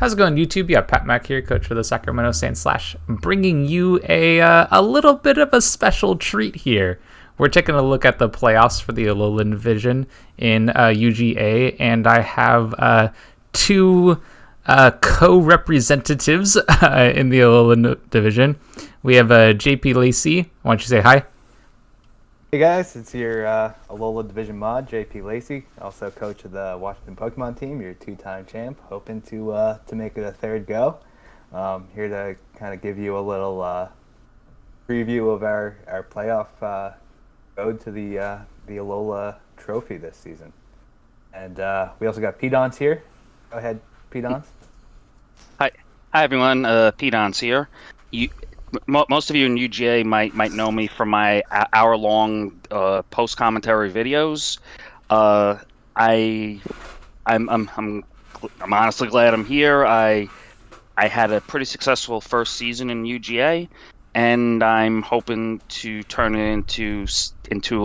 How's it going, YouTube? Yeah, patmac here, coach for the Sacramento Saints Slash, bringing you a little bit of a special treat here. We're taking a look at the playoffs for the Alola Division in UGA, and I have two co-representatives in the Alola Division. We have JP Lacey. Why don't you say hi? Hey guys, it's your Alola Division mod, JP Lacey, also coach of the Washington Pokemon team, your two-time champ, hoping to make it a third go. Here to kind of give you a little preview of our playoff road to the Alola Trophy this season. And we also got P-Dons here. Go ahead, P-Dons. Hi everyone. P-Dons here. Most of you in UGA might know me from my hour-long post commentary videos. I'm honestly glad I'm here. I had a pretty successful first season in UGA, and I'm hoping to turn it into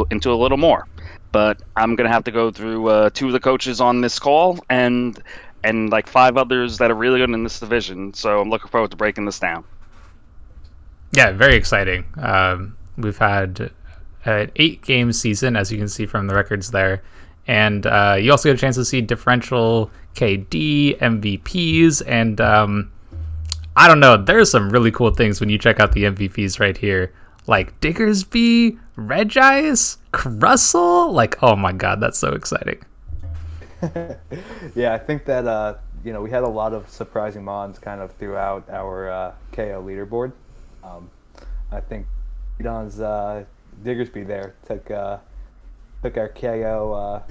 a little more. But I'm gonna have to go through two of the coaches on this call and like five others that are really good in this division. So I'm looking forward to breaking this down. Yeah, very exciting. We've had an 8-game season, as you can see from the records there. And you also get a chance to see differential KD, MVPs, and I don't know, there's some really cool things when you check out the MVPs right here. Like Diggersby, Regis, Crussell. Like, oh my god, that's so exciting. Yeah, I think that we had a lot of surprising mons kind of throughout our KO leaderboard. I think Don's Diggersby there took our KO,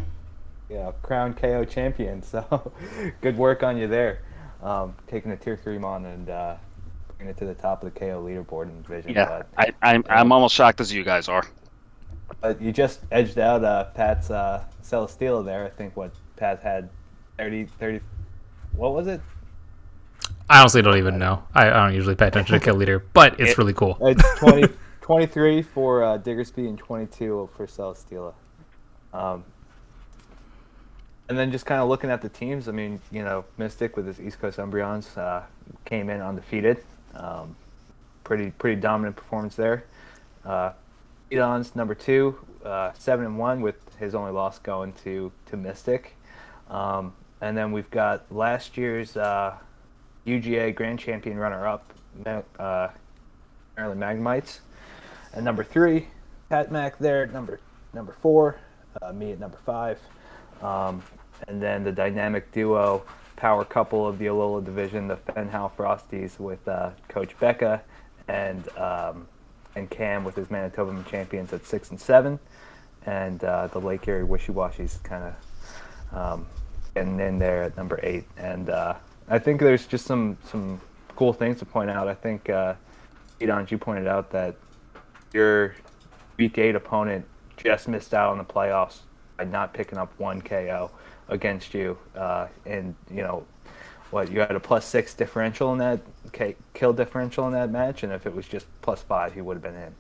crown KO champion. So good work on you there, taking a tier 3 mon and bringing it to the top of the KO leaderboard in the division. Yeah, but, I'm almost shocked as you guys are. But you just edged out Pat's Celesteela there. I think what Pat had 30. What was it? I honestly don't even know. I don't usually pay attention to kill leader, but it's really cool. It's 23 for Diggersby and 22 for Celesteela. And then just kind of looking at the teams, I mean, Mystic with his East Coast Umbreons came in undefeated. Pretty dominant performance there. Edon's number 2, 7-1 with his only loss going to Mystic. And then we've got last year's UGA Grand Champion runner-up, Maryland Magmites, and number 3, patmac there, number 4, me at number 5, and then the dynamic duo power couple of the Alola division, the Fenhal Frosties with Coach Becca and Cam with his Manitoba champions at 6 and 7, and the Lake Erie Wishy-Washies kind of getting in there at number 8, and I think there's just some cool things to point out. I think, Edon, you pointed out that your Week 8 opponent just missed out on the playoffs by not picking up 1 KO against you. And, you had a +6 differential in that, kill differential in that match, and if it was just +5, he would have been in.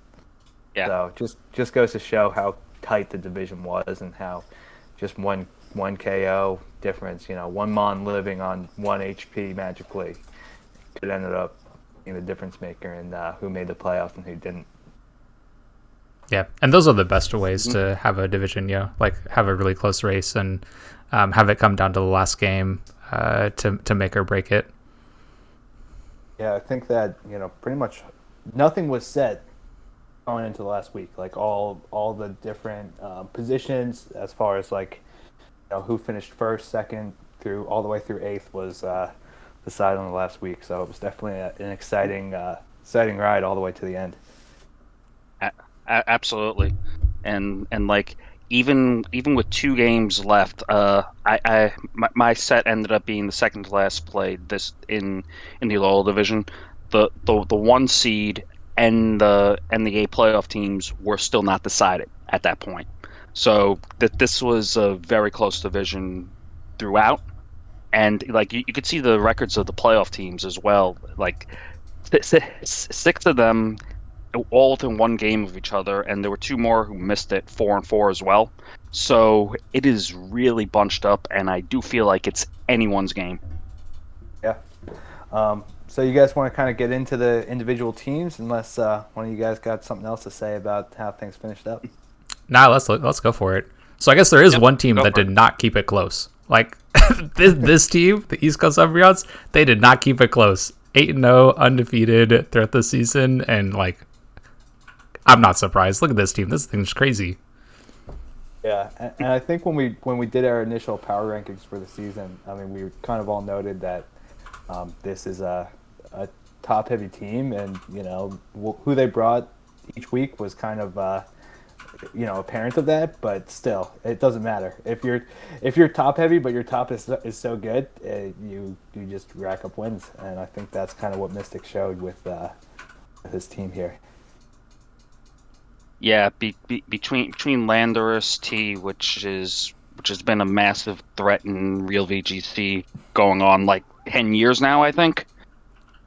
Yeah. So just goes to show how tight the division was and how just one KO difference, 1 mon living on 1 HP magically could ended up being the difference maker in who made the playoffs and who didn't. Yeah, and those are the best ways to have a division, like have a really close race and have it come down to the last game to make or break it. Yeah, I think that, pretty much nothing was set going into the last week. Like all the different positions as far as like, who finished first, second, all the way through 8th was decided on the last week. So it was definitely an exciting ride all the way to the end. Absolutely, and like even with 2 games left, my set ended up being the second to last played this in the Alola division. The 1 seed and the A playoff teams were still not decided at that point. So this was a very close division throughout, and like you could see the records of the playoff teams as well. Like 6 of them all within 1 game of each other, and there were 2 more who missed it, 4 and 4 as well. So it is really bunched up, and I do feel like it's anyone's game. Yeah. So you guys want to kind of get into the individual teams, unless one of you guys got something else to say about how things finished up? Nah, let's go for it. So I guess there is Yep, one team go that for did it. not keep it close. Like this team, the East Coast Umbreons, they did not keep it close. 8-0, undefeated throughout the season, and like I'm not surprised. Look at this team. This thing's crazy. Yeah, and I think when we did our initial power rankings for the season, I mean, we kind of all noted that this is a top heavy team, and who they brought each week was kind of apparent of that. But still, it doesn't matter if you're top heavy, but your top is so good, you just rack up wins, and I think that's kind of what Mystic showed with his team here. Yeah, between Landorus T, which has been a massive threat in real VGC going on like 10 years now, I think.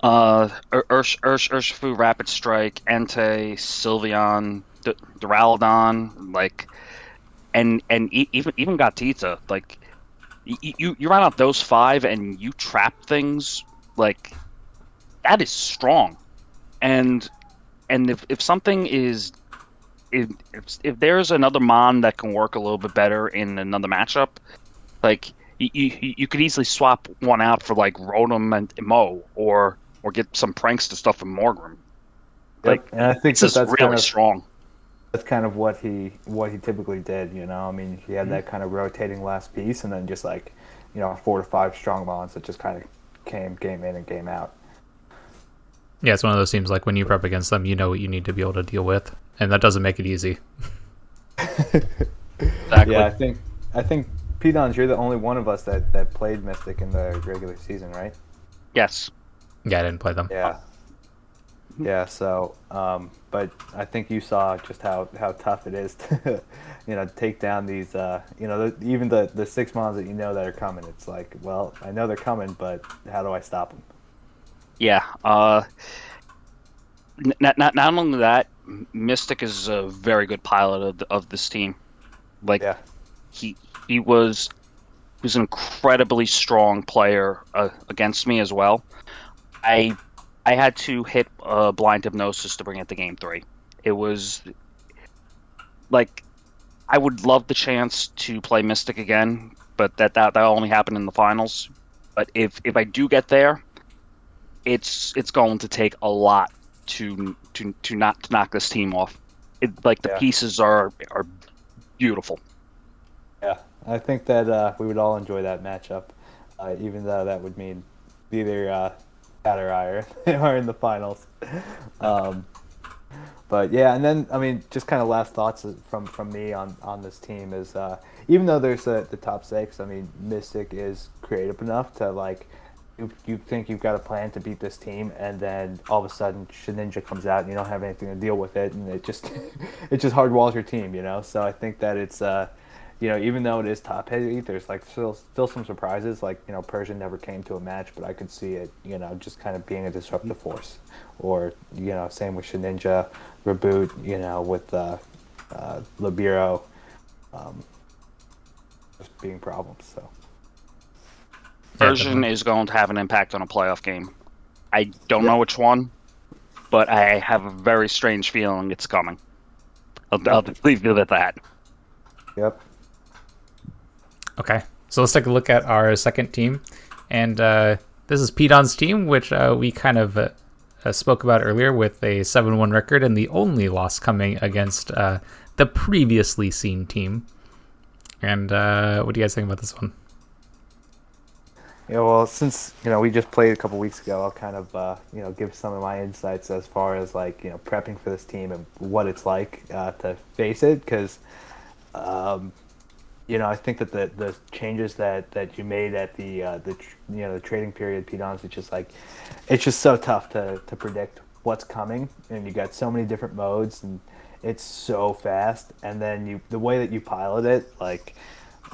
Urshifu, Rapid Strike, Entei, Sylveon, Duraludon, like, even Gatita, like, you run out those five and you trap things, like, that is strong. And if something is if there's another Mon that can work a little bit better in another matchup, like you could easily swap one out for like Rotom and Mo, or get some pranks to stuff from Morgrim. Like, Yep, and I think this is really strong. that's kind of what he typically did. I mean, he had that kind of rotating last piece, and then just like 4 to 5 strong bonds that just kind of came game in and game out. Yeah, it's one of those teams like when you prep against them, you know what you need to be able to deal with, and that doesn't make it easy. Exactly. Yeah, I think Pedons, you're the only one of us that played Mystic in the regular season, right? Yes. Yeah, I didn't play them. Yeah. Yeah, so, but I think you saw just how tough it is to, take down these, even the 6 mons that are coming. It's like, well, I know they're coming, but how do I stop them? Yeah. Not only that, Mystic is a very good pilot of this team. Like, Yeah, he was an incredibly strong player against me as well. I had to hit blind hypnosis to bring it to game 3. It was like, I would love the chance to play Mystic again, but that only happened in the finals. But if I do get there, it's going to take a lot to knock this team off. Like, the yeah, pieces are beautiful. yeah. I think that we would all enjoy that matchup, even though that would mean either Pat or I are in the finals. Um, But yeah, and then I mean, just kind of last thoughts from me on this team is even though there's the top 6, I mean, Mystic is creative enough to like you think you've got a plan to beat this team, and then all of a sudden Shedinja comes out and you don't have anything to deal with it, and it just it just hardwalls your team. So I think that it's even though it is top heavy, there's like still some surprises. Like Persian never came to a match, but I could see it just kind of being a disruptive force, or same with Shedinja, Reboot, with Libero, just being problems. So Version is going to have an impact on a playoff game. I don't know which one, but I have a very strange feeling it's coming. I'll leave it at that. Yep. Okay, so let's take a look at our second team, and this is Pedon's team, which we kind of spoke about earlier, with a 7-1 record and the only loss coming against the previously seen team. And what do you guys think about this one? Yeah, well, since we just played a couple weeks ago, I'll kind of give some of my insights as far as like prepping for this team and what it's like to face it, because I think that the changes that you made at the trading period, Pedons, it's just so tough to predict what's coming, and you got so many different modes, and it's so fast, and then the way that you pilot it, like,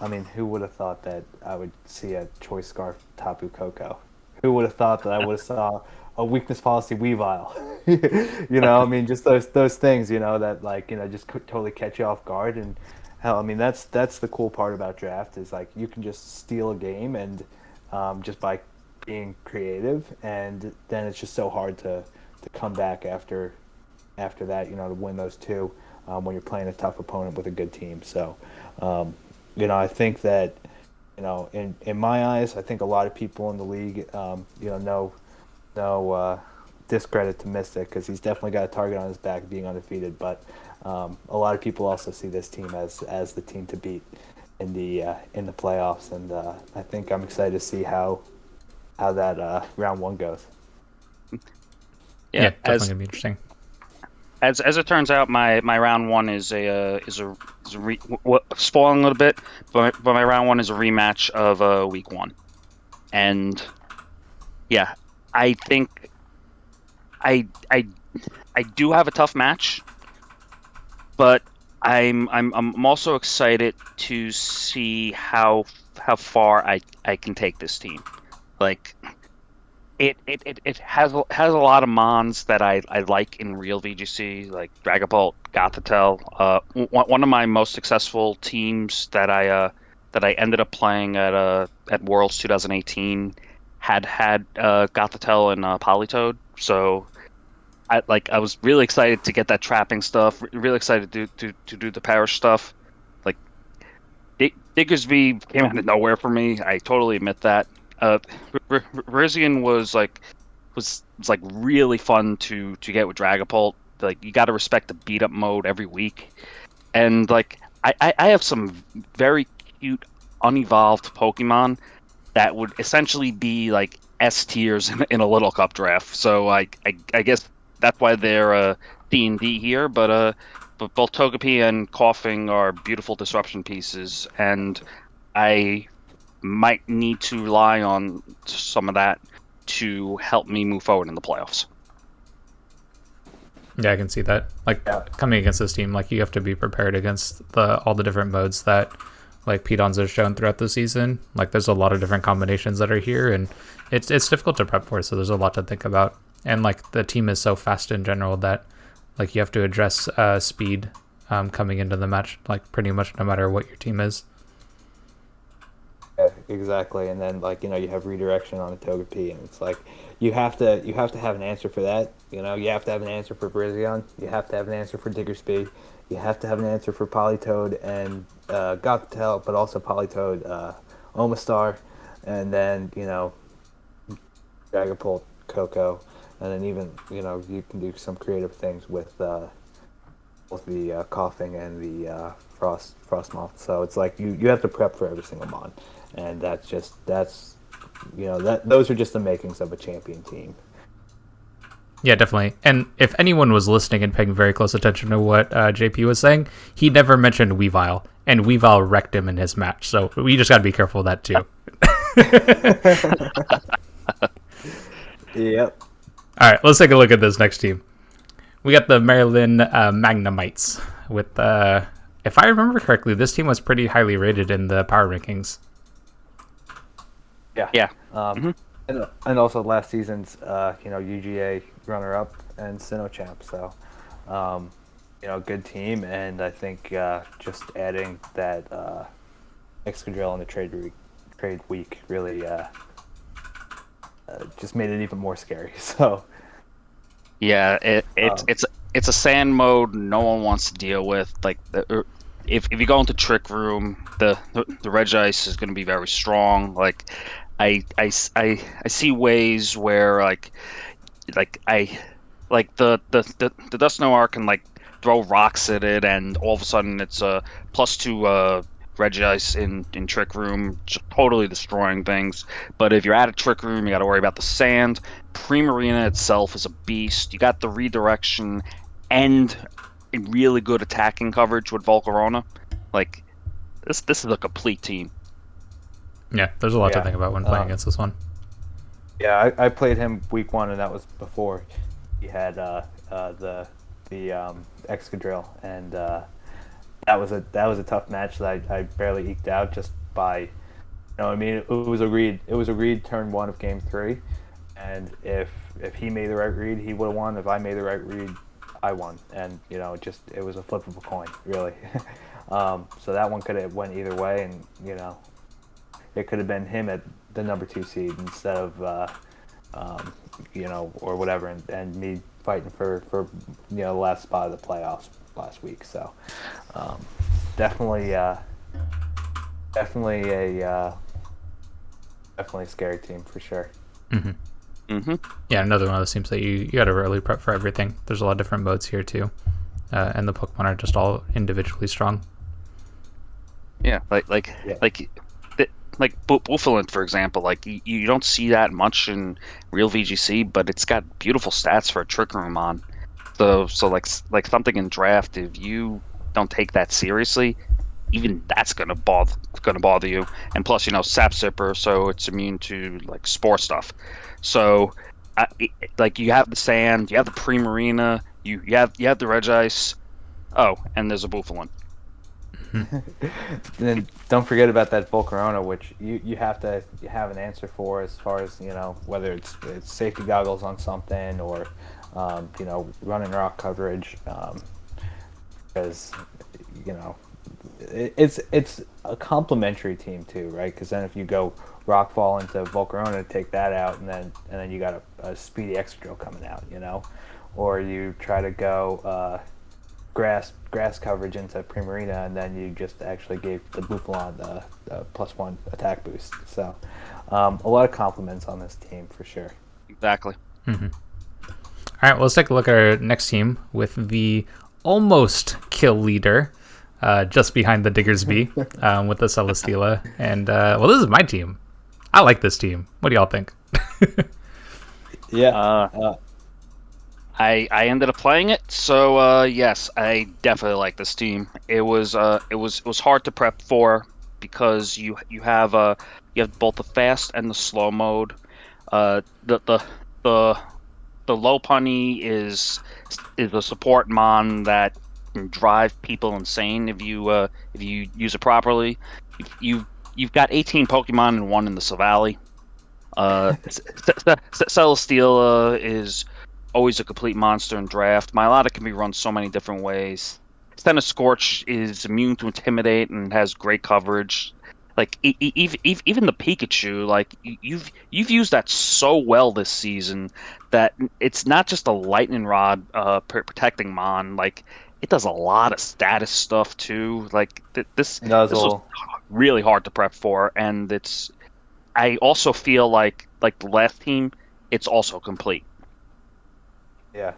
I mean, who would have thought that I would see a Choice Scarf Tapu Koko? Who would have thought that I would have saw a weakness policy Weavile? I mean, just those things, that like just totally catch you off guard. And hell, I mean, that's the cool part about draft, is like you can just steal a game, and just by being creative, and then it's just so hard to come back after that, to win those two when you're playing a tough opponent with a good team. So, I think that, in my eyes, I think a lot of people in the league, no discredit to Mystic because he's definitely got a target on his back being undefeated. But a lot of people also see this team as the team to beat in the playoffs, and I think I'm excited to see how that round one goes. Yeah, Yeah, definitely gonna be interesting. as it turns out, my round one spoiling a little bit, but my round one is a rematch of week one, and yeah, I think I I I do have a tough match, but I'm also excited to see how far I can take this team. Like it has a lot of mons that I like in real VGC, like Dragapult, Gothitelle. One of my most successful teams that I ended up playing at Worlds 2018 had Gothitelle and Politoed. So I was really excited to get that trapping stuff. Really excited to do the parish stuff. Like Diggersby came out of nowhere for me. I totally admit that. Rizian was like really fun to get with Dragapult. Like you got to respect the beat up mode every week, and like I have some very cute unevolved Pokemon that would essentially be like S tiers in a Little Cup draft. So I guess that's why they're D&D here, but both Togepi and Coughing are beautiful disruption pieces, and I might need to rely on some of that to help me move forward in the playoffs. Yeah, I can see that. Like Yeah. coming against this team, like you have to be prepared against all the different modes that like Pedons has shown throughout the season. Like there's a lot of different combinations that are here, and it's difficult to prep for. So there's a lot to think about, and like the team is so fast in general that like you have to address speed coming into the match, like pretty much no matter what your team is. Yeah, exactly. And then you have redirection on a Togepi, and it's like you have to have an answer for that. You have to have an answer for Brazion. You have to have an answer for Diggersby. You have to have an answer for Politoed and Gothitelle, but also Politoed, Omastar, and then Dragapult, Coco, and then even you can do some creative things with both the coughing and the frostmoth. So it's like you have to prep for every single mon, and those are just the makings of a champion team. Yeah, definitely. And if anyone was listening and paying very close attention to what JP was saying, he never mentioned Weavile, and Weavile wrecked him in his match. So we just got to be careful of that too. Yep. All right, let's take a look at this next team. We got the Maryland Magnemites with, if I remember correctly, this team was pretty highly rated in the power rankings. Yeah. Yeah. And also last season's UGA runner-up and Sinnoh champ. So good team, and I think just adding that Excadrill in the trade week really just made it even more scary. So Yeah, it's a sand mode no one wants to deal with. Like if you go into Trick Room, the Regice is going to be very strong. Like I see ways where the Dust Noir can like throw rocks at it, and all of a sudden it's a +2 Regice in Trick Room, just totally destroying things. But if you're out of Trick Room, you got to worry about the sand. Primarina itself is a beast. You got the redirection and a really good attacking coverage with Volcarona. Like this is a complete team. Yeah, there's a lot to think about when playing against this one. Yeah, I played him week one, and that was before he had the Excadrill, and that was a tough match that I barely eked out just by, what I mean. It was a read turn one of game three, and if he made the right read, he would have won. If I made the right read, I won, and it was a flip of a coin, really. So that one could have went either way, and it could have been him at the number 2 seed instead of or whatever, and me fighting for the last spot of the playoffs last week. So definitely definitely a scary team for sure. Yeah, another one of those teams that you got to really prep for everything. There's a lot of different modes here too, and the Pokemon are just all individually strong. Yeah, like Buffalint, for example. Like you don't see that much in real VGC, but it's got beautiful stats for a Trick Room on. So like something in draft, if you don't take that seriously, even that's gonna bother you. And plus, Sap Sipper, so it's immune to like spore stuff. So, like you have the sand, you have the Primarina, you have the Regice. Oh, and there's a Buffalint. Then don't forget about that Volcarona, which you have to have an answer for, as far as whether it's safety goggles on something, or running rock coverage, because it's a complementary team too, right? Because then if you go Rockfall into Volcarona, take that out, and then you got a speedy Excadrill coming out, or you try to go grass coverage into Primarina, and then you just actually gave the Buffalon the +1 attack boost. So a lot of compliments on this team for sure. Exactly. All right, well, let's take a look at our next team with the almost kill leader, just behind the Diggersby, with the Celesteela. And this is my team. I like this team. What do y'all think? Yeah. I ended up playing it, so yes, I definitely like this team. It was hard to prep for, because you have both the fast and the slow mode. The Lopunny is a support mon that can drive people insane if you use it properly. You've got 18 Pokemon and one in the Silvally. Celesteela is always a complete monster in draft. Milotic can be run so many different ways. Stena Scorch is immune to Intimidate and has great coverage. Like even the Pikachu, like you've used that so well this season that it's not just a Lightning Rod protecting Mon. Like it does a lot of status stuff too. Like this was really hard to prep for, and I also feel like the last team, it's also complete. Yeah.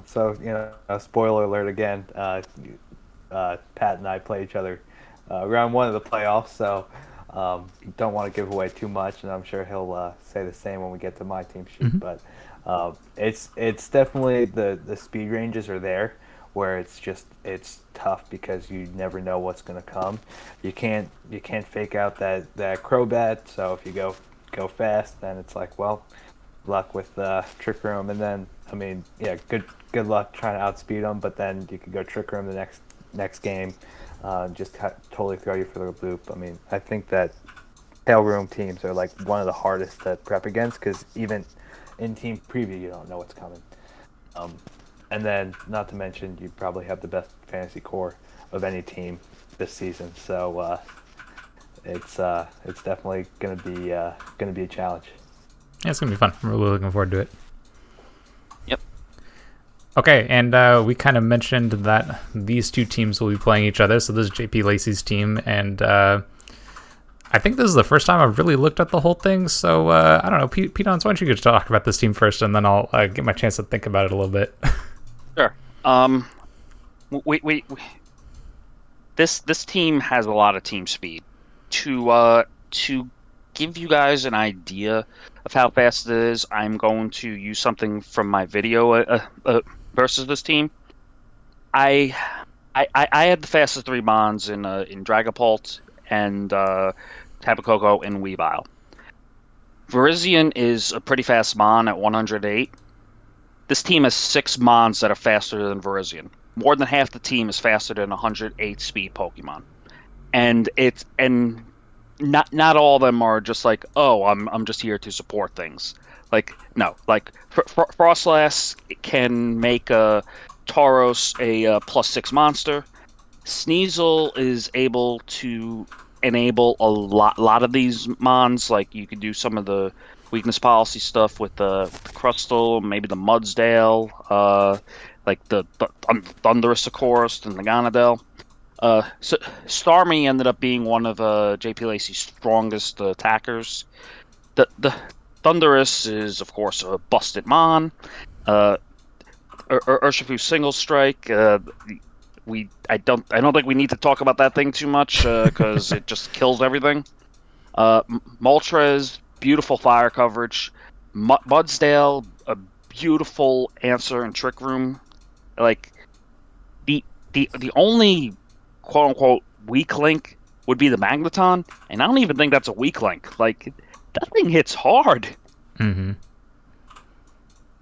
So spoiler alert again. Pat and I play each other round 1 of the playoffs, so don't want to give away too much, and I'm sure he'll say the same when we get to my team sheet. But it's definitely the speed ranges are there, where it's tough because you never know what's going to come. You can't fake out that Crobat. So if you go fast, then it's like, well, luck with Trick Room, and then good luck trying to outspeed them. But then you could go Trick Room the next game, just totally throw you for the loop. I mean, I think that Tail Room teams are like one of the hardest to prep against, because even in team preview you don't know what's coming. And then, not to mention, you probably have the best fantasy core of any team this season. So it's definitely gonna be a challenge. Yeah, it's gonna be fun. I'm really looking forward to it. Yep. Okay, and we kind of mentioned that these two teams will be playing each other. So this is JP Lacey's team, and I think this is the first time I've really looked at the whole thing. So I don't know, Pete, why don't you just talk about this team first, and then I'll get my chance to think about it a little bit. Sure. We this team has a lot of team speed. To give you guys an idea of how fast it is, I'm going to use something from my video versus this team. I had the fastest 3 Mons in Dragapult and Tapu Koko and Weavile. Virizion is a pretty fast Mon at 108. This team has 6 Mons that are faster than Virizion. More than half the team is faster than 108 speed Pokemon, and not all of them are just like, oh, I'm just here to support things. Like, no, like Frostlass can make a Tauros a +6 monster. Sneasel is able to enable a lot of these mons. Like you could do some of the weakness policy stuff with the Crustle, maybe the Mudsdale, like the Thunderous Saurus and the Ganondale. So Starmie ended up being one of JP Lacey's strongest attackers. The Thunderous is, of course, a busted mon. Urshifu single strike. I don't think we need to talk about that thing too much because it just kills everything. Moltres, beautiful fire coverage. Mudsdale, a beautiful answer and trick room. Like the only quote unquote weak link would be the Magneton, and I don't even think that's a weak link. Like that thing hits hard. Mm-hmm.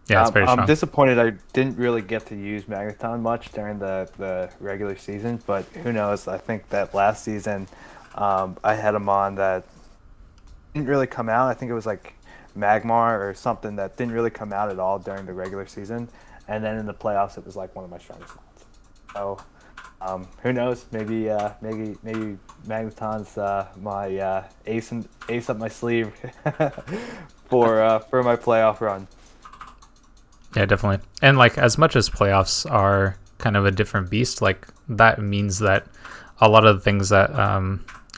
Yeah, it's very strong. I'm disappointed I didn't really get to use Magneton much during the regular season, but who knows? I think that last season I had him on that didn't really come out. I think it was like Magmar or something that didn't really come out at all during the regular season, and then in the playoffs it was like one of my strongest ones. So who knows? Maybe Magneton's my ace up my sleeve for my playoff run. Yeah, definitely. And like as much as playoffs are kind of a different beast, like that means that a lot of the things that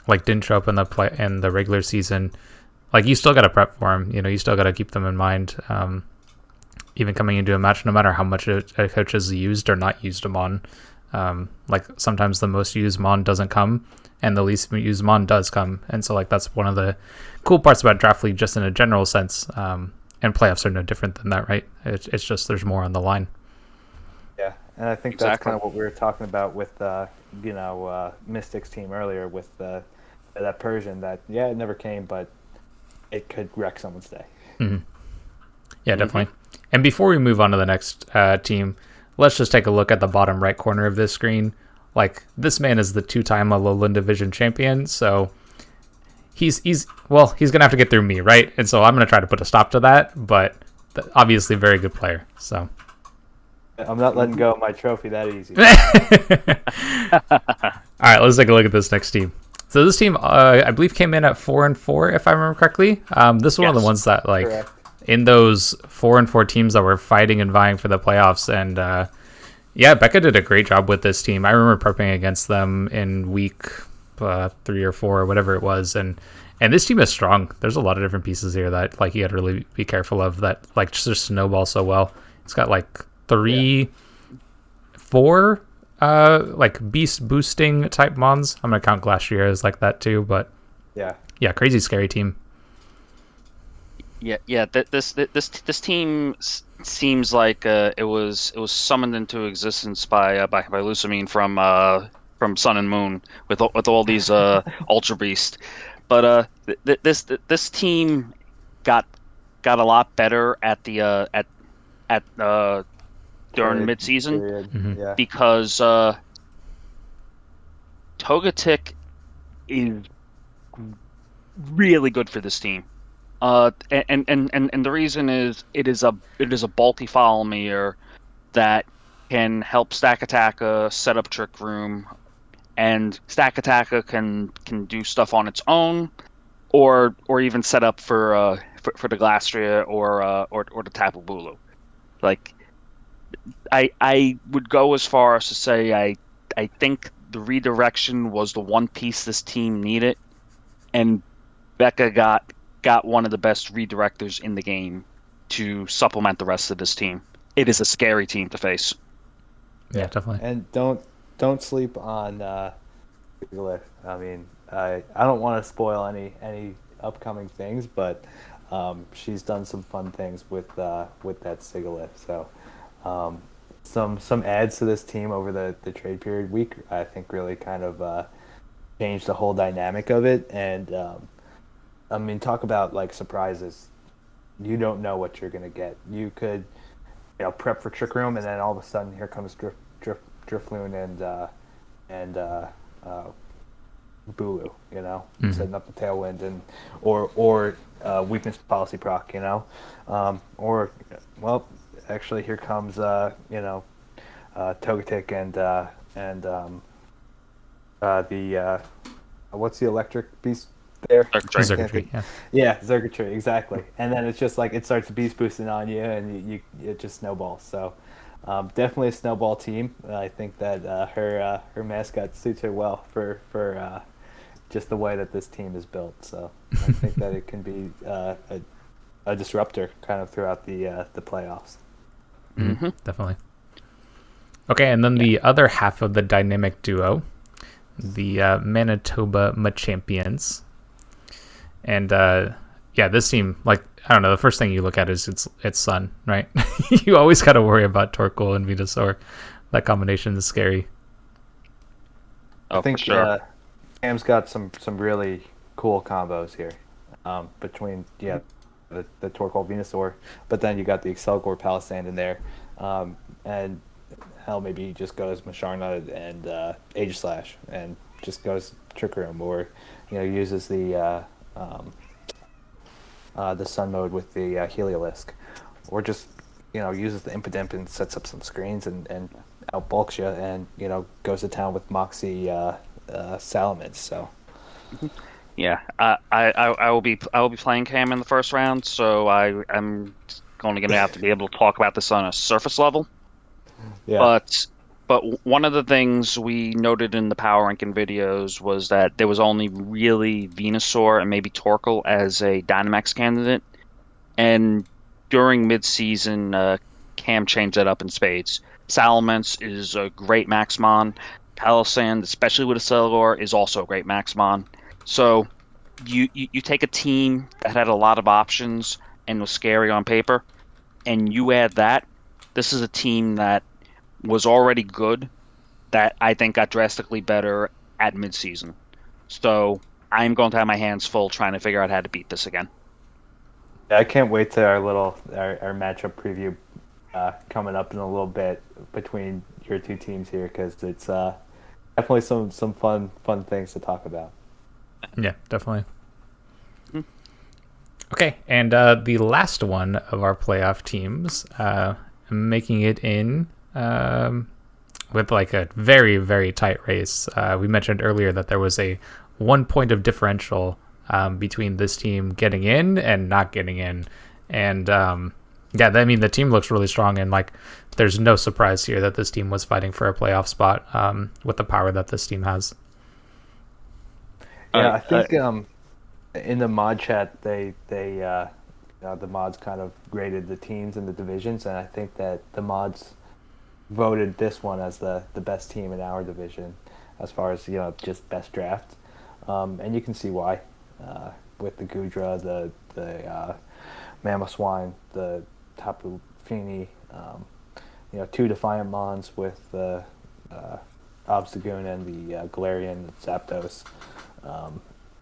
like didn't show up in the regular season, like you still got to prep for them. You know, you still got to keep them in mind. Even coming into a match, no matter how much a coach has used or not used them on. Like sometimes the most used mon doesn't come, and the least used mon does come. And so like that's one of the cool parts about Draft League, just in a general sense. And playoffs are no different than that, right? It's just there's more on the line. Yeah, and I think that's kind of what we were talking about with Mystic's team earlier with that Persian that it never came, but it could wreck someone's day. Mm-hmm. Yeah, definitely. And before we move on to the next team, let's just take a look at the bottom right corner of this screen. Like this man is the 2-time Alolan Division champion, so he's gonna have to get through me, right? And so I'm gonna try to put a stop to that, but obviously very good player. So I'm not letting go of my trophy that easy. All right, let's take a look at this next team. So this team, I believe, came in at 4-4, if I remember correctly. This is one of the ones that, like, correct, in those 4-4 teams that were fighting and vying for the playoffs. And Becca did a great job with this team. I remember prepping against them in week 3 or 4 or whatever it was, and this team is strong. There's a lot of different pieces here that like you got to really be careful of that like just snowball so well. It's got like 4 like beast boosting type mons. I'm gonna count Glacier as like that too, but yeah, crazy scary team. This team seems like it was summoned into existence by Lusamine from Sun and Moon with all these Ultra Beast, but this team got a lot better at the during midseason because Togetic is really good for this team. And the reason is it is a bulky follow meter that can help Stack Attacker set up Trick Room, and Stack Attacker can do stuff on its own, or even set up for the Glastrier or the Tapu Bulu. Like I would go as far as to say I think the redirection was the one piece this team needed, and Becca got one of the best redirectors in the game to supplement the rest of this team. It is a scary team to face. Yeah, definitely. And don't sleep on Sigilyph. I mean, I don't want to spoil any upcoming things, but she's done some fun things with that Sigilyph. So some adds to this team over the trade period week, I think, really kind of changed the whole dynamic of it. And I mean, talk about like surprises. You don't know what you're gonna get. You could, prep for Trick Room, and then all of a sudden here comes Drifloon and Bulu, setting up the Tailwind, and or weakness policy proc, or actually here comes Togetic and the what's the electric beast there? Circuitry. Circuitry, yeah. Yeah, circuitry, exactly. And then it's just like it starts beast boosting on you, and it just snowballs. So definitely a snowball team. I think that her mascot suits her well for just the way that this team is built. So I think that it can be a disruptor kind of throughout the playoffs. Definitely. Okay, and then the other half of the dynamic duo, the Manitoba Machampions. And this team, like, I don't know, the first thing you look at is its Sun, right? You always got to worry about Torkoal and Venusaur. That combination is scary. Oh, I think for sure. Cam's got some really cool combos here between the Torkoal Venusaur, but then you got the Excelgor Palisand in there, and hell, maybe he just goes Masharna and Aegislash and just goes Trick Room, or uses the Sun mode with the Heliolisk, or just uses the Impidimp and sets up some screens and outbulks you, and goes to town with Moxie Salamence. So Yeah, I will be playing Cam in the first round, so I'm going to have to be able to talk about this on a surface level. yeah, But one of the things we noted in the power ranking videos was that there was only really Venusaur and maybe Torkoal as a Dynamax candidate, and during midseason, Cam changed that up in spades. Salamence is a great Maxmon. Palisand, especially with a Cellular, is also a great Maxmon. So you take a team that had a lot of options and was scary on paper, and you add that. This is a team that was already good that I think got drastically better at midseason. So I'm going to have my hands full trying to figure out how to beat this again. I can't wait to our matchup preview coming up in a little bit between your two teams here, because it's definitely some fun things to talk about. Yeah, definitely. Okay, and the last one of our playoff teams, making it in with like a very, very tight race. We mentioned earlier that there was a 1 point of differential between this team getting in and not getting in. And I mean, the team looks really strong, and like there's no surprise here that this team was fighting for a playoff spot with the power that this team has. Yeah, I think in the mod chat they the mods kind of graded the teams and the divisions, and I think that the mods voted this one as the best team in our division as far as just best draft, and you can see why with the Gudra, the Mamoswine, the Tapu Fini, two Defiant Mons with the Obstagoon and the Galarian Zapdos.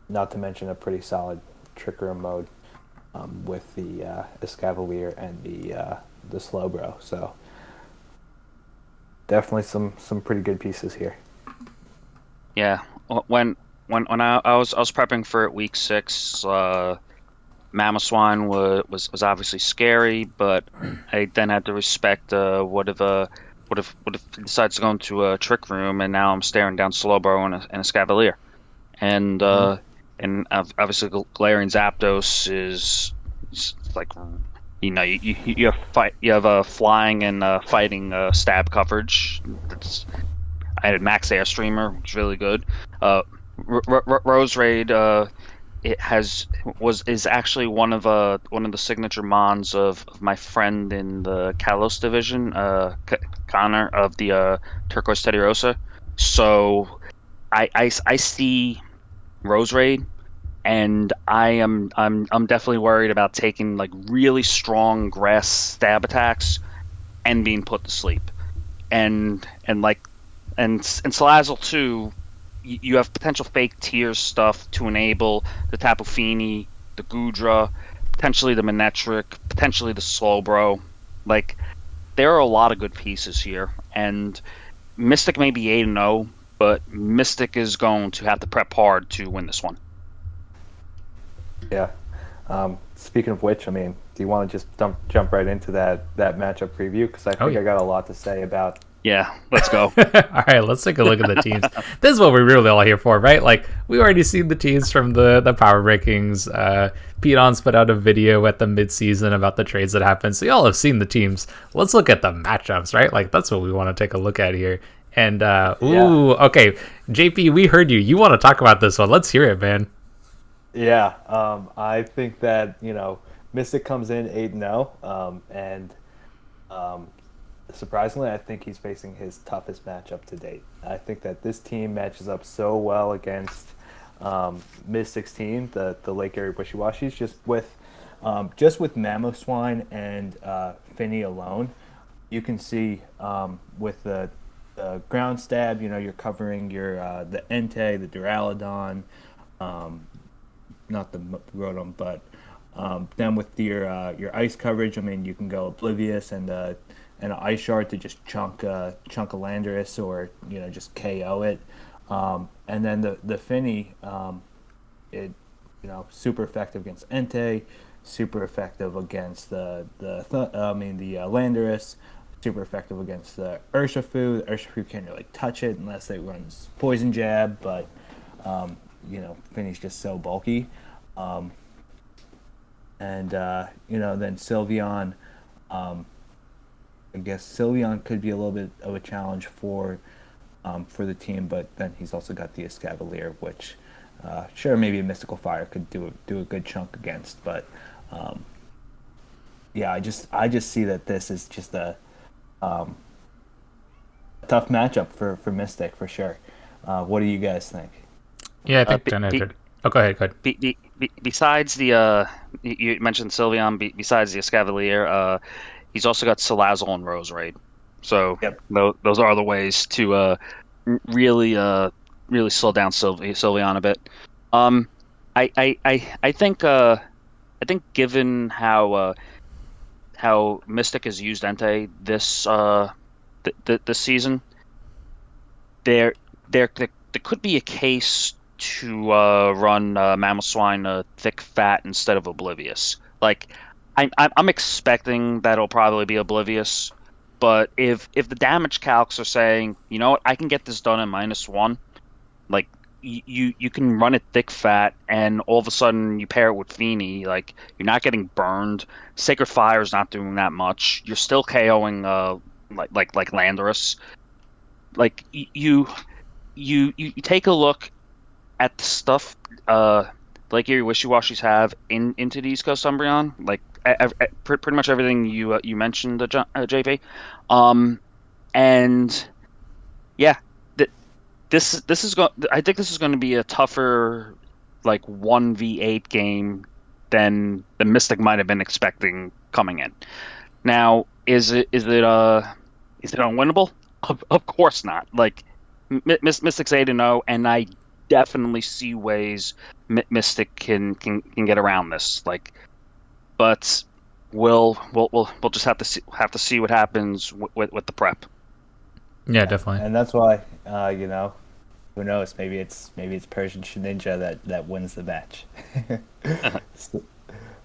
Not to mention a pretty solid Trick Room mode with the Escavalier and the Slowbro. So definitely some pretty good pieces here. Yeah, when I was prepping for it week 6, Mamoswine was obviously scary, but I then had to respect what if he decides to go into a Trick Room, and now I'm staring down Slowbro and a Scavalier. And obviously Galarian Zapdos is like you have a flying and fighting stab coverage. I had Max Airstreamer, which is really good. Rose Raid is actually one of the signature mons of my friend in the Kalos division, Connor of the Turquoise Teddirosa. So I see Rose Raid, and I'm definitely worried about taking like really strong grass stab attacks and being put to sleep. And Salazzle too, you have potential fake tier stuff to enable the Tapu Fini, the Gudra, potentially the Manectric, potentially the Slowbro. Like, there are a lot of good pieces here, and Mystic may be 8-0, but Mystic is going to have to prep hard to win this one. Yeah. Speaking of which, I mean, do you want to just jump right into that matchup preview? Because I think I got a lot to say about Yeah, let's go. All right, let's take a look at the teams. This is what we're really all here for, right? Like, we already seen the teams from the power rankings. Pete Ons put out a video at the midseason about the trades that happened, so y'all have seen the teams. Let's look at the matchups, right? Like, that's what we want to take a look at here. And okay, JP, we heard you. You want to talk about this one? Let's hear it, man. Yeah, I think that Mystic comes in 8-0, and surprisingly, I think he's facing his toughest matchup to date. I think that this team matches up so well against Mystic's team, the Lake Erie Wishy-Washies, just with Mamoswine and Finny alone. You can see with the ground stab, you're covering your the Entei, the Duraludon, not the Rotom, but then with your ice coverage, I mean, you can go Oblivious and an Ice Shard to just chunk a Landorus, or just KO it. And then the Finny, it super effective against Entei, super effective against the Landorus, super effective against the Urshifu. The Urshifu can't really touch it unless it runs Poison Jab, but Finny's just so bulky. And then Sylveon. I guess Sylveon could be a little bit of a challenge for the team, but then he's also got the Escavalier, which sure, maybe a Mystical Fire could do a good chunk against, but yeah, I just see that this is just a tough matchup for Mystic for sure. What do you guys think? Yeah, I think Oh, go ahead. Besides the you mentioned Sylveon. Besides the Escavalier, he's also got Salazzle and Roserade. So Yep. those are the ways to really slow down Sylveon a bit. I think given how Mystic has used Entei this season, there could be a case to run Mamoswine Thick Fat instead of Oblivious. Like, I'm expecting that it'll probably be Oblivious, but if the damage calcs are saying, you know what, I can get this done in -1, like you can run it Thick Fat, and all of a sudden you pair it with Feeny, like, you're not getting burned. Sacred Fire's not doing that much. You're still KOing like Landorus. Like, you take a look at the stuff Lake Erie Wishy-Washies have into the East Coast Umbreon, like pretty much everything you mentioned, JP. And yeah, this is I think this is going to be a tougher, like, 1v8 game than the Mystic might have been expecting coming in. Now, is it unwinnable? Of course not. Like, Mystic's 8-0, and I definitely see ways Mystic can get around this. Like, but we'll just have to see what happens with the prep. Yeah, definitely. And that's why who knows? Maybe it's Persian Ninja that wins the match.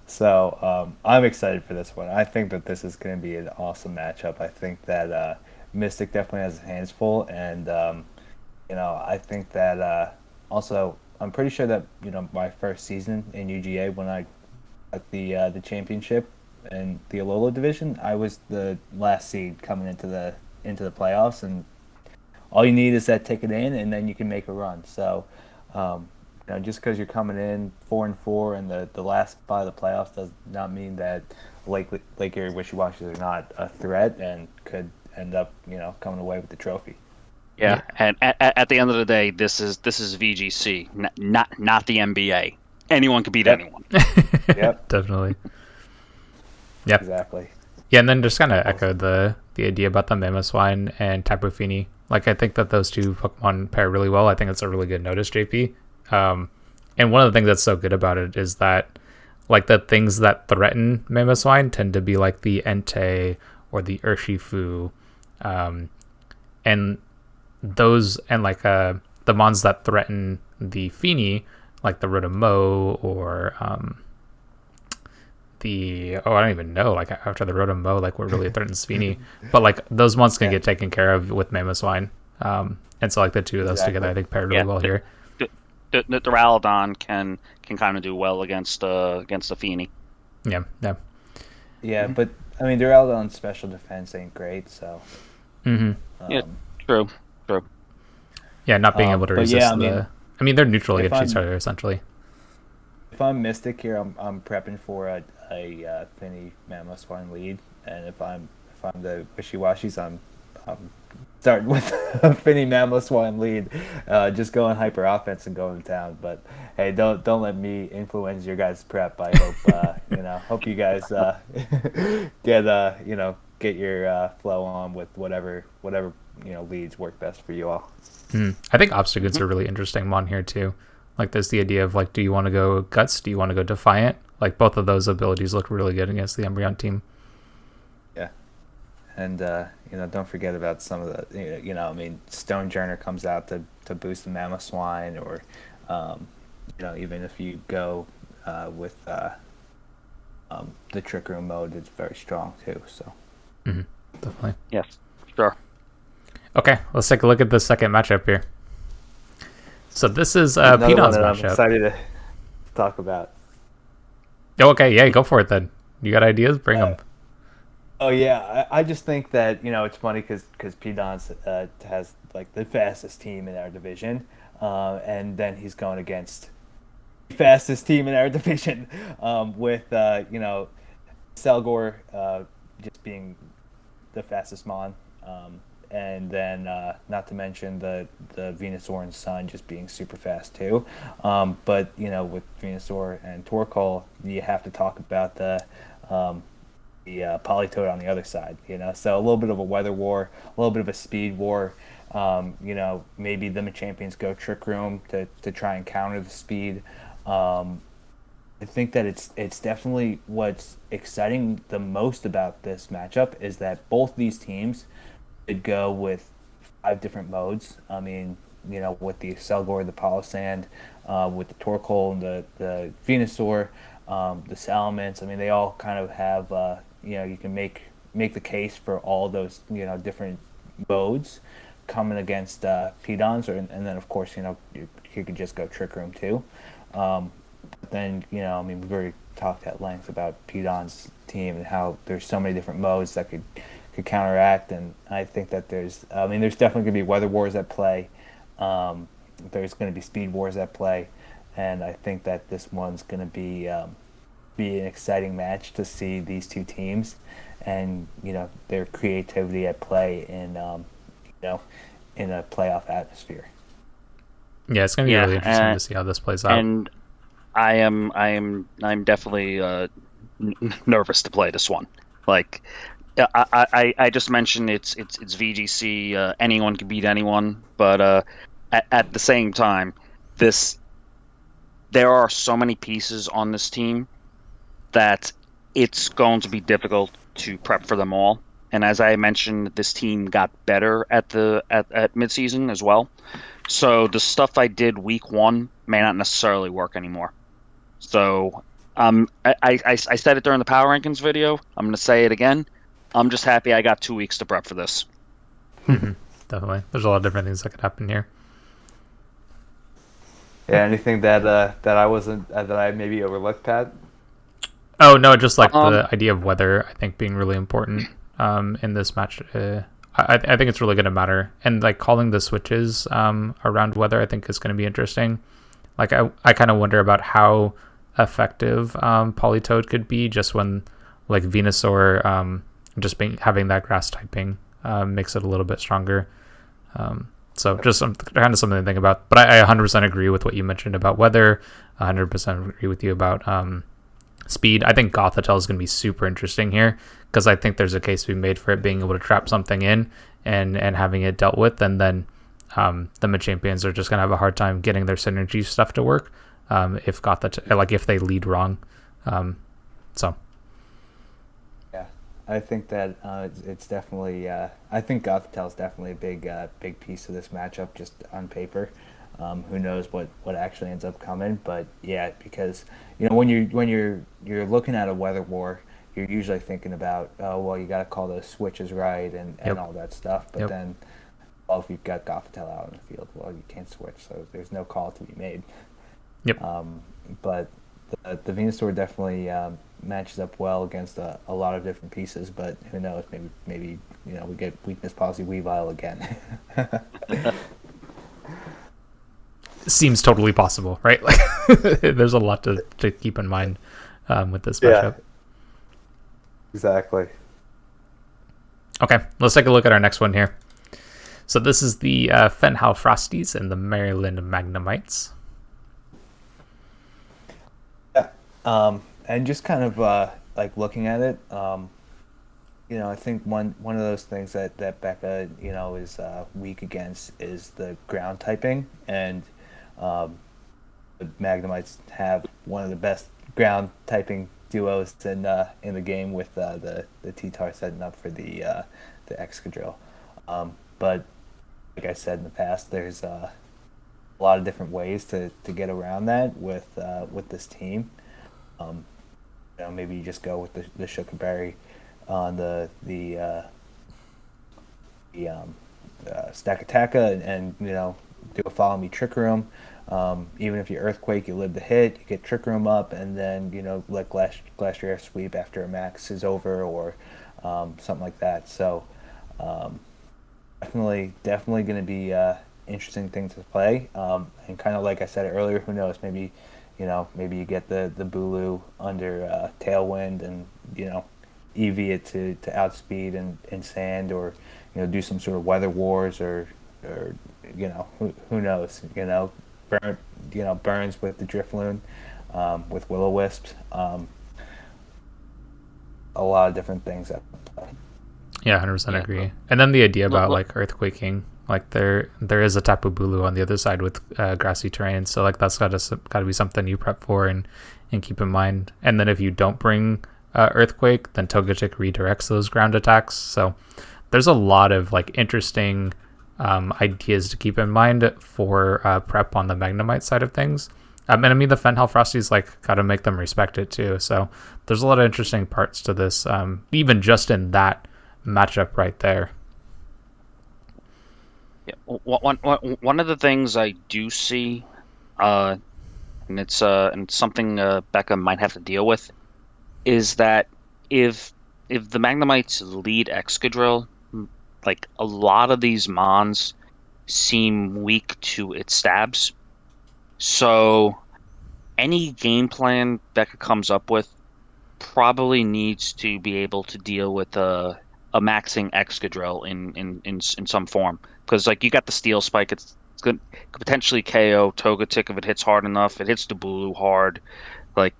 So I'm excited for this one. I think that this is going to be an awesome matchup. I think that Mystic definitely has his hands full, and I think that also I'm pretty sure that my first season in UGA, when I got the championship and the Alola division, I was the last seed coming into the playoffs, and all you need is that ticket in, and then you can make a run. So, just because you're coming in 4-4 and the last spot of the playoffs does not mean that Lake Erie Wishy-Washies are not a threat and could end up coming away with the trophy. Yeah, and at the end of the day, this is VGC, not the NBA. Anyone can beat anyone. Yep, definitely. Yep, exactly. Yeah, and then just kind of echo the idea about the Mamoswine and Tapu Fini. Like, I think that those two Pokemon pair really well. I think it's a really good notice, JP. And one of the things that's so good about it is that, like, the things that threaten Mamoswine tend to be like the Entei or the Urshifu, and those, and like the mons that threaten the Fini, like the Rotomo or I don't even know. Like after the Rotom Mow, like what really threatens Fini, but like those months can get taken care of with Mamoswine. And so like the two of those together, I think pair really well here. The Duraludon can kind of do well against the Fini. Yeah. Yeah, but I mean, Duraludon's special defense ain't great, so. Yeah, true. Yeah, not being able to resist I mean, they're neutral against each other essentially. If I'm Mystic here, I'm prepping for a Fini Mamoswine lead, and if I'm the Wishy-Washis, I'm starting with a Fini Mamoswine lead, just going hyper offense and going down. But hey, don't let me influence your guys' prep. I hope hope you guys get your flow on with whatever leads work best for you all. I think Obstacles are really interesting mon here too. Like there's the idea of like, do you want to go Guts? Do you want to go Defiant? Like both of those abilities look really good against the Umbreon team. Yeah, and don't forget about some of the Stonejourner comes out to boost the Mamoswine, or even if you go with the Trick Room mode, it's very strong too. So definitely. Yes, sure. Okay, let's take a look at the second matchup here. So this is Pidon's matchup. I'm excited to talk about. Oh, okay, yeah, go for it then. You got ideas? Bring them. Oh yeah, I just think that it's funny because Pidon's has like the fastest team in our division, and then he's going against the fastest team in our division, with Selgor just being the fastest mon. And then not to mention the Venusaur and Sun just being super fast too. But with Venusaur and Torkoal, you have to talk about the Politoed on the other side. So a little bit of a weather war, a little bit of a speed war. Maybe the champions go Trick Room to try and counter the speed. I think that it's definitely what's exciting the most about this matchup is that both these teams could go with 5 different modes. I mean, with the Selgor, the Palossand, with the Torkoal and the Venusaur, the Salamence. I mean, they all kind of have, you can make the case for all those, different modes coming against Pidons, and then of course, you could just go Trick Room too. But then, we've already talked at length about Pidon's team and how there's so many different modes that could counteract, and I think that there's definitely going to be weather wars at play. There's going to be speed wars at play, and I think that this one's going to be an exciting match to see these two teams and their creativity at play in in a playoff atmosphere. Yeah, it's going to be really interesting to see how this plays out. And I'm definitely nervous to play this one. Like. I just mentioned it's VGC. Anyone can beat anyone, but at the same time, there are so many pieces on this team that it's going to be difficult to prep for them all. And as I mentioned, this team got better at midseason as well. So the stuff I did week 1 may not necessarily work anymore. So I said it during the Power Rankings video. I'm going to say it again. I'm just happy I got 2 weeks to prep for this. Definitely. There's a lot of different things that could happen here. Yeah, anything that I maybe overlooked, Pat? Oh, no, just like the idea of weather, I think, being really important in this match. I think it's really going to matter. And like calling the switches around weather, I think is going to be interesting. Like I kind of wonder about how effective Politoed could be just when like Venusaur just having that grass typing makes it a little bit stronger. So just kind of something to think about. But I 100% agree with what you mentioned about weather. 100% agree with you about speed. I think Gothitelle is going to be super interesting here because I think there's a case to be made for it being able to trap something in and having it dealt with. And then the mid-champions are just going to have a hard time getting their synergy stuff to work if they lead wrong. So. I think that it's definitely. I think Gothitelle is definitely a big piece of this matchup, just on paper. Who knows what actually ends up coming? But yeah, because when you're looking at a weather war, you're usually thinking about, oh well, you got to call those switches right and Yep. all that stuff. But Yep. then, well, if you've got Gothitelle out in the field, well, you can't switch, so there's no call to be made. Yep. But the Venusaur definitely matches up well against a lot of different pieces. But who knows? Maybe we get weakness policy Weavile again. Seems totally possible, right? Like, there's a lot to keep in mind with this Yeah. matchup. Exactly. Okay, let's take a look at our next one here. So this is the Fenhal Frosties and the Maryland Magnemites. And just kind of like looking at it, I think one of those things that Becca, is weak against is the ground typing, and the Magnemites have one of the best ground typing duos in the game with the T-Tar setting up for the Excadrill. But like I said in the past, there's a lot of different ways to get around that with this team. Maybe you just go with the Sugarberry on the Stack Attacka and do a Follow Me Trick Room. Even if you Earthquake, you live the hit, you get Trick Room up, and then let Glacier Sweep after a max is over or something like that. So definitely going to be interesting thing to play. And kind of like I said earlier, who knows? Maybe you get the Bulu under Tailwind and EV it to outspeed and sand, or do some sort of weather wars, or who knows? Burns with the Drifloon, with Will-O-Wisps. A lot of different things that play. Yeah, 100% Yeah. agree. And then the idea about Look- like earthquaking, like there is a Tapu Bulu on the other side with grassy terrain, so like that's got to be something you prep for and keep in mind. And then if you don't bring earthquake, then Togetic redirects those ground attacks. So there's a lot of like interesting ideas to keep in mind for prep on the Magnemite side of things. And I mean the Fenhal Frosties like got to make them respect it too. So there's a lot of interesting parts to this, even just in that matchup right there. Yeah. One of the things I do see, and it's something Becca might have to deal with, is that if the Magnemites lead Excadrill, like a lot of these Mons seem weak to its stabs. So any game plan Becca comes up with probably needs to be able to deal with a maxing Excadrill in some form. Because like you got the Steel Spike, it's good, could potentially KO Togetic if it hits hard enough. It hits the Bulu hard, like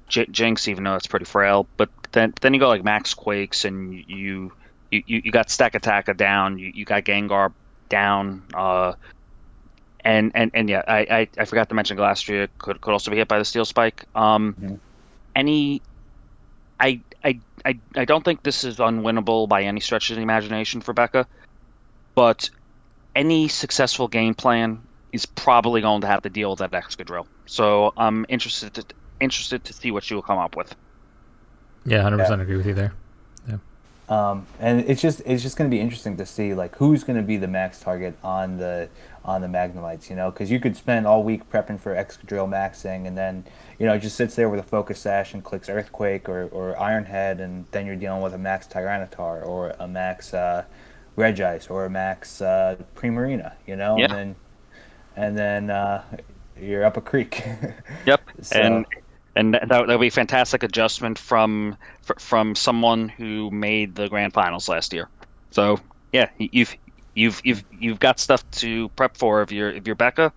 Jinx, even though it's pretty frail. But then you go like Max Quakes, and you got Stack Attacka down. You got Gengar down. And yeah, I forgot to mention Glastrier could also be hit by the Steel Spike. Mhm. Any I don't think this is unwinnable by any stretch of the imagination for Becca, but any successful game plan is probably going to have to deal with that Excadrill. So I'm interested to see what she will come up with. Yeah, 100% Yeah. agree with you there. And it's just going to be interesting to see like who's going to be the max target on the Magnemites, because you could spend all week prepping for Excadrill maxing, and then it just sits there with a Focus Sash and clicks Earthquake or Iron Head, and then you're dealing with a max Tyranitar or a max Regice or a max Primarina, Yeah. and then you're up a creek. Yep. So And that'll be a fantastic adjustment from someone who made the grand finals last year. So yeah, you've got stuff to prep for if you're Becca,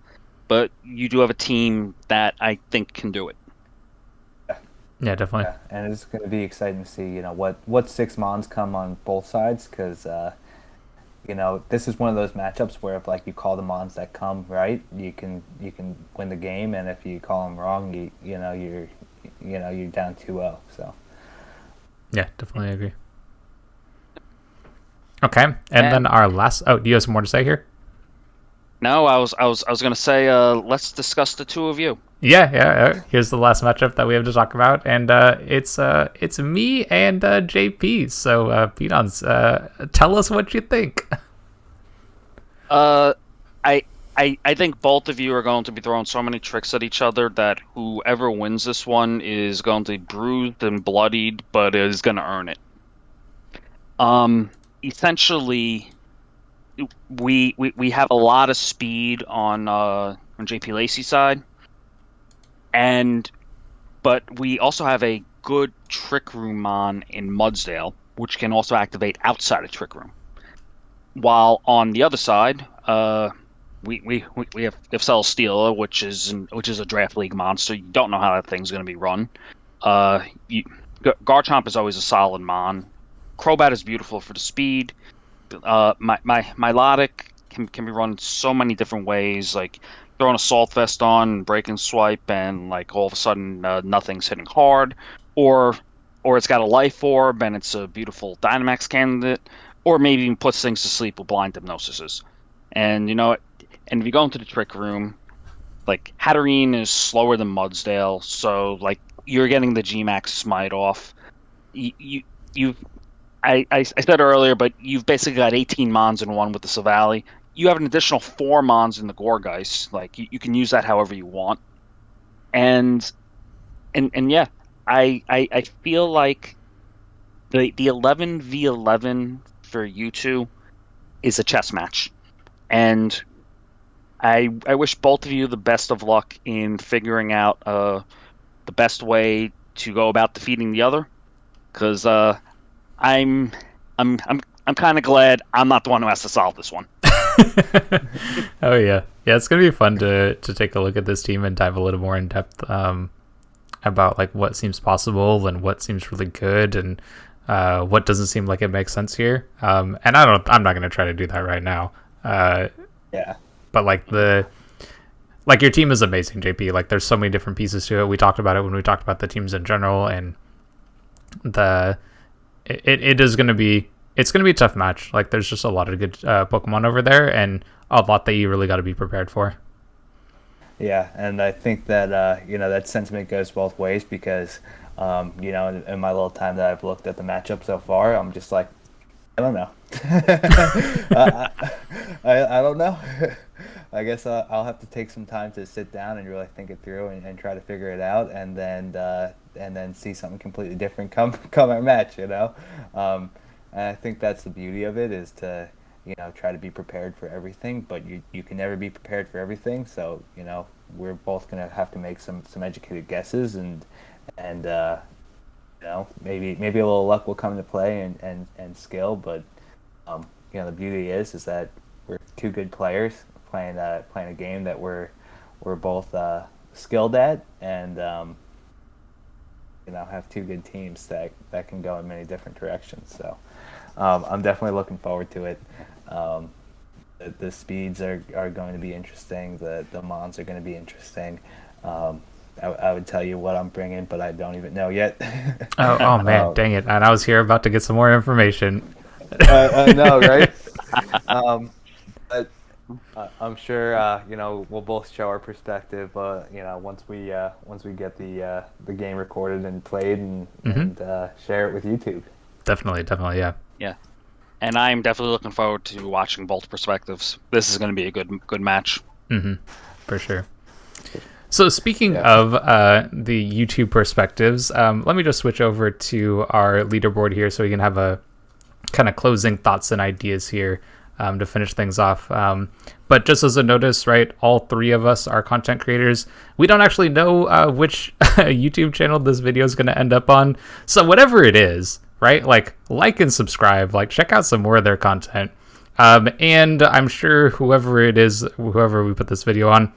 but you do have a team that I think can do it. Yeah, definitely. yeah, and it's going to be exciting to see what six Mons come on both sides, because this is one of those matchups where if like you call the Mons that come right, you can win the game, and if you call them wrong, you're down 2-0. So Yeah, definitely agree. Okay, and then our last. Oh, do you have some more to say here? No, I was gonna say, let's discuss the two of you. Yeah. Here's the last matchup that we have to talk about, and it's me and JP. So, Pedons, tell us what you think. Uh, I, I think both of you are going to be throwing so many tricks at each other that whoever wins this one is going to be bruised and bloodied, but is going to earn it. Essentially, we have a lot of speed on JP Lacey's side, and but we also have a good Trick Room mon in Mudsdale, which can also activate outside of Trick Room. While on the other side, we have Celesteela, which is a draft league monster. You don't know how that thing's going to be run. You, Garchomp is always a solid mon. Crobat is beautiful for the speed. My Milotic can be run so many different ways, like throwing a Salt Vest on, break and swipe, and like all of a sudden nothing's hitting hard, or it's got a Life Orb and it's a beautiful Dynamax candidate, or maybe even puts things to sleep with Blind Hypnosises. And and if you go into the Trick Room, like Hatterene is slower than Mudsdale, so like you're getting the Gmax Smite off. You I said earlier, but you've basically got 18 mons in one with the Savali. You have an additional 4 mons in the Gourgeist. Like you can use that however you want. And yeah, I feel like the 11v11 for you two is a chess match. And I wish both of you the best of luck in figuring out the best way to go about defeating the other, because I'm I'm kind of glad I'm not the one who has to solve this one. Oh yeah. It's gonna be fun to take a look at this team and dive a little more in depth about like what seems possible and what seems really good and what doesn't seem like it makes sense here. And I'm not gonna try to do that right now. Yeah. But like your team is amazing, JP. Like there's so many different pieces to it. We talked about it when we talked about the teams in general, and it is gonna be a tough match. Like there's just a lot of good Pokemon over there, and a lot that you really got to be prepared for. Yeah, and I think that that sentiment goes both ways because in my little time that I've looked at the matchup so far, I'm just like, I don't know. I don't know. I guess I'll have to take some time to sit down and really think it through and try to figure it out, and then see something completely different come our match. And I think that's the beauty of it, is to try to be prepared for everything, but you can never be prepared for everything. So we're both gonna have to make some educated guesses, and maybe a little luck will come into play and skill, but the beauty is that we're two good players playing a game that we're both skilled at, and have two good teams that can go in many different directions. So I'm definitely looking forward to it. The speeds are going to be interesting. The mons are going to be interesting. I would tell you what I'm bringing, but I don't even know yet. Oh man, dang it! And I was here about to get some more information. I know, right? But I'm sure we'll both show our perspective. Once we get the game recorded and played and share it with YouTube. Definitely, yeah. Yeah, and I'm definitely looking forward to watching both perspectives. This is going to be a good match. For sure. So speaking of the YouTube perspectives, let me just switch over to our leaderboard here so we can have a kind of closing thoughts and ideas here to finish things off. But just as a notice, right, all three of us are content creators. We don't actually know which YouTube channel this video is going to end up on. So whatever it is, right, like and subscribe, like check out some more of their content. And I'm sure whoever we put this video on,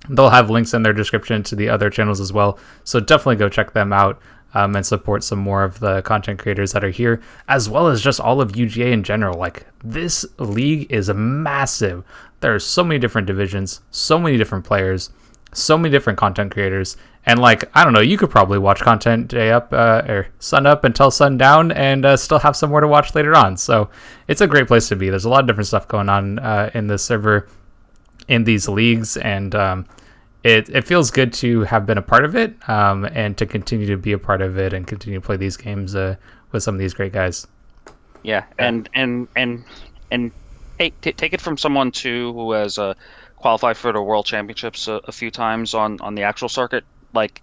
they'll have links in their description to the other channels as well. So definitely go check them out and support some more of the content creators that are here, as well as just all of UGA in general. Like this league is massive. There are so many different divisions, so many different players, so many different content creators. And like, I don't know, you could probably watch content day up or sun up until sundown and still have some more to watch later on. So it's a great place to be. There's a lot of different stuff going on in this server. in these leagues, and it feels good to have been a part of it, and to continue to be a part of it and continue to play these games with some of these great guys. Yeah, and take it from someone too who has qualified for the World Championships a few times on the actual circuit. Like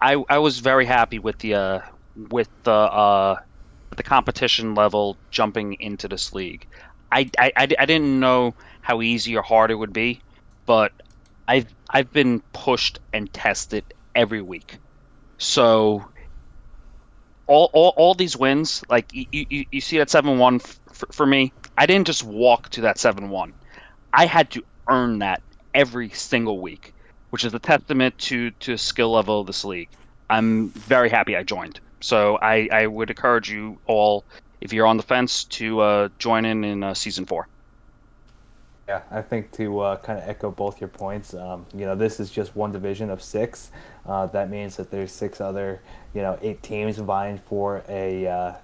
I was very happy with with the competition level jumping into this league. I didn't know how easy or hard it would be, but I've been pushed and tested every week. So all these wins, like you see that 7-1 for me. I didn't just walk to that 7-1. I had to earn that every single week, which is a testament to the skill level of this league. I'm very happy I joined. So I would encourage you all, if you're on the fence, to join in season 4. Yeah, I think to kind of echo both your points, this is just one division of 6. That means that there's 6 other, 8 teams vying for a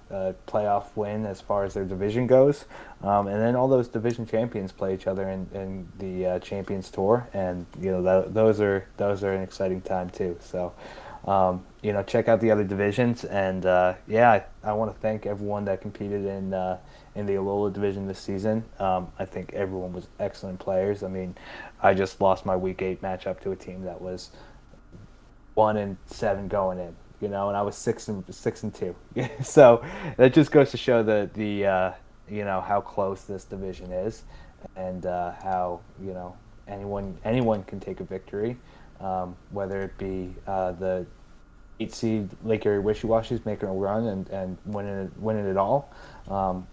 playoff win as far as their division goes. And then all those division champions play each other in the Champions Tour, and those are an exciting time too. So, check out the other divisions, and I want to thank everyone that competed in the Alola division this season. I think everyone was excellent players. I mean, I just lost my Week 8 matchup to a team that was 1-7 going in, and I was 6-2. So that just goes to show the how close this division is, and how anyone can take a victory, whether it be the 8 seed Lake Erie Wishy-Washies making a run and winning it all,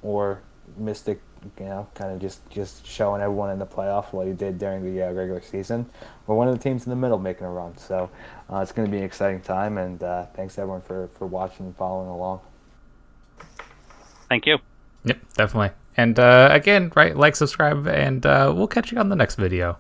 or Mystic, kind of just showing everyone in the playoff what he did during the regular season, or one of the teams in the middle making a run. So it's going to be an exciting time, and thanks everyone for watching and following along. Thank you. Yep, definitely. And again, right, like, subscribe, and we'll catch you on the next video.